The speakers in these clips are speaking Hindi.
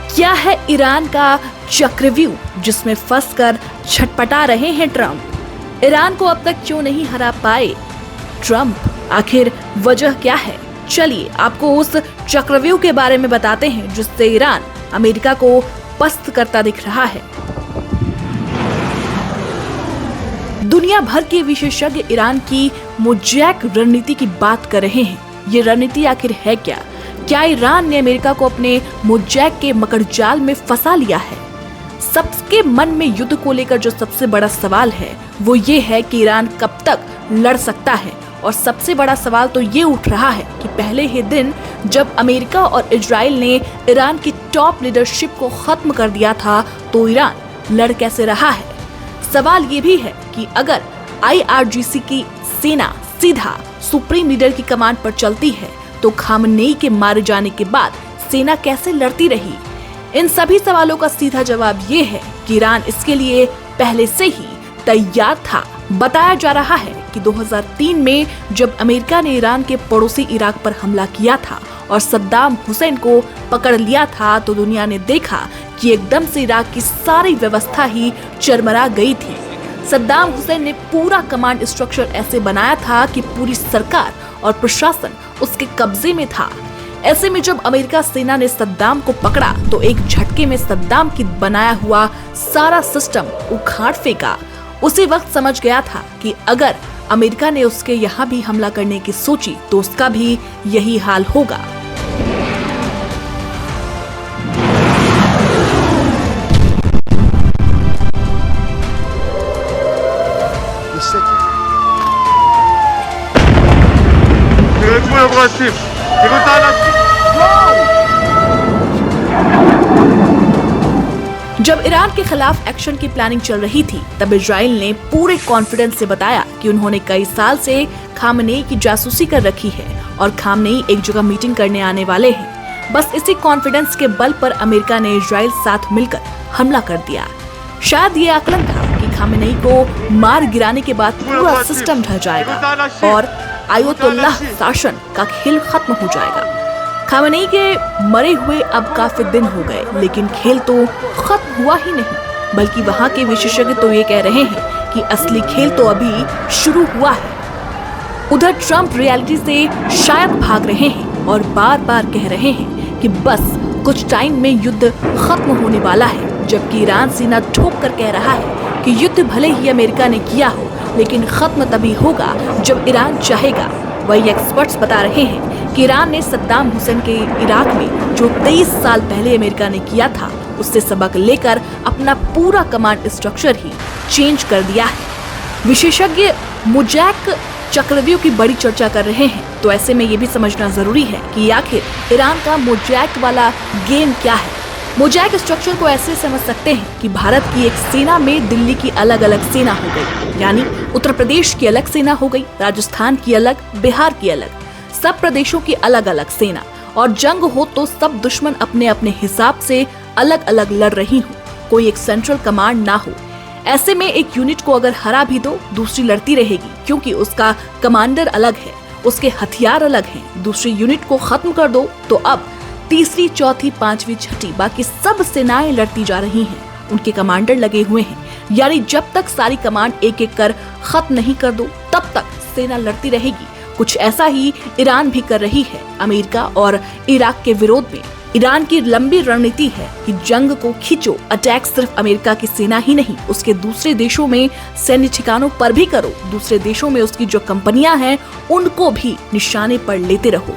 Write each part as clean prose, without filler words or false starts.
क्या है ईरान का चक्रव्यूह जिसमें फंसकर छटपटा रहे हैं ट्रंप? ईरान को अब तक क्यों नहीं हरा पाए ट्रंप? आखिर वजह क्या है? चलिए आपको उस चक्रव्यूह के बारे में बताते हैं जिससे ईरान अमेरिका को पस्त करता दिख रहा है। दुनिया भर के विशेषज्ञ ईरान की मोज़ैक रणनीति की बात कर रहे हैं। ये रणनीति आखिर है क्या? क्या ईरान ने अमेरिका को अपने मोज़ैक के मकड़जाल में फंसा लिया है? सबके मन में युद्ध को लेकर जो सबसे बड़ा सवाल है वो ये है कि ईरान कब तक लड़ सकता है। और सबसे बड़ा सवाल तो ये उठ रहा है कि पहले ही दिन जब अमेरिका और इजराइल ने ईरान की टॉप लीडरशिप को खत्म कर दिया था तो ईरान लड़ कैसे रहा है? सवाल ये भी है कि अगर IRGC की सेना सीधा सुप्रीम लीडर की कमांड पर चलती है तो खामनेई के मारे जाने के बाद सेना कैसे लड़ती रही? इन सभी सवालों का सीधा जवाब ये है कि ईरान इसके लिए पहले से ही तैयार था। बताया जा रहा है कि 2003 में जब अमेरिका ने ईरान के पड़ोसी इराक पर हमला किया था और सद्दाम हुसैन को पकड़ लिया था तो दुनिया ने देखा कि एकदम से इराक की सारी व्यवस्था ही चरमरा गई थी। सद्दाम हुसैन ने पूरा कमांड स्ट्रक्चर ऐसे बनाया था कि पूरी सरकार और प्रशासन उसके कब्जे में था। ऐसे में जब अमेरिका सेना ने सद्दाम को पकड़ा तो एक झटके में सद्दाम की बनाया हुआ सारा सिस्टम उखाड़ फेंका। उसी वक्त समझ गया था कि अगर अमेरिका ने उसके यहाँ भी हमला करने की सोची तो उसका भी यही हाल होगा। जब ईरान के खिलाफ एक्शन की प्लानिंग चल रही थी तब इजराइल ने पूरे कॉन्फिडेंस से बताया कि उन्होंने कई साल से खामनेई की जासूसी कर रखी है और खामनेई एक जगह मीटिंग करने आने वाले हैं। बस इसी कॉन्फिडेंस के बल पर अमेरिका ने इजराइल साथ मिलकर हमला कर दिया। शायद ये आकलन था कि खामनेई को मार गिराने के बाद पूरा सिस्टम ढह जाएगा और आयतुल्लाह शासन का खेल खत्म हो जाएगा। खामनेई के मरे हुए अब काफी दिन हो गए लेकिन खेल तो खत्म हुआ ही नहीं, बल्कि वहाँ के विशेषज्ञ तो ये कह रहे हैं कि असली खेल तो अभी शुरू हुआ है। उधर ट्रंप रियलिटी से शायद भाग रहे हैं और बार बार कह रहे हैं कि बस कुछ टाइम में युद्ध खत्म होने वाला है, जबकि ईरान सीना ठोक कर कह रहा है कि युद्ध भले ही अमेरिका ने किया हो लेकिन खत्म तभी होगा जब ईरान चाहेगा। वही एक्सपर्ट्स बता रहे हैं कि ईरान ने सद्दाम हुसैन के इराक में जो 23 साल पहले अमेरिका ने किया था उससे सबक लेकर अपना पूरा कमांड स्ट्रक्चर ही चेंज कर दिया है। विशेषज्ञ मोज़ैक चक्रव्यूह की बड़ी चर्चा कर रहे हैं, तो ऐसे में ये भी समझना जरूरी है कि आखिर ईरान का मोज़ैक वाला गेम क्या है। मोज़ैक स्ट्रक्चर को ऐसे समझ सकते हैं कि भारत की एक सेना में दिल्ली की अलग अलग सेना हो गई, यानी उत्तर प्रदेश की अलग सेना हो गई, राजस्थान की अलग, बिहार की अलग, सब प्रदेशों की अलग अलग सेना। और जंग हो तो सब दुश्मन अपने अपने हिसाब से अलग अलग लड़ रही हो, कोई एक सेंट्रल कमांड ना हो। ऐसे में एक यूनिट को अगर हरा भी दो दूसरी लड़ती रहेगी क्योंकि उसका कमांडर अलग है, उसके हथियार अलग हैं। दूसरी यूनिट को खत्म कर दो तो अब तीसरी, चौथी, पांचवी, छठी बाकी सब सेनाएं लड़ती जा रही हैं, उनके कमांडर लगे हुए हैं। यानी जब तक सारी कमांड एक एक कर खत्म नहीं कर दो तब तक सेना लड़ती रहेगी। कुछ ऐसा ही ईरान भी कर रही है अमेरिका और इराक के विरोध में। ईरान की लंबी रणनीति है कि जंग को खींचो, अटैक सिर्फ अमेरिका की सेना ही नहीं उसके दूसरे देशों में सैन्य ठिकानों पर भी करो, दूसरे देशों में उसकी जो कंपनियां हैं उनको भी निशाने पर लेते रहो।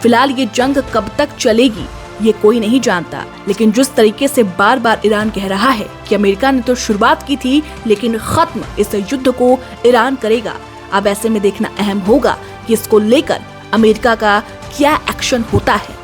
फिलहाल ये जंग कब तक चलेगी ये कोई नहीं जानता, लेकिन जिस तरीके से बार बार ईरान कह रहा है कि अमेरिका ने तो शुरुआत की थी लेकिन खत्म इस युद्ध को ईरान करेगा। अब ऐसे में देखना अहम होगा कि इसको लेकर अमेरिका का क्या एक्शन होता है।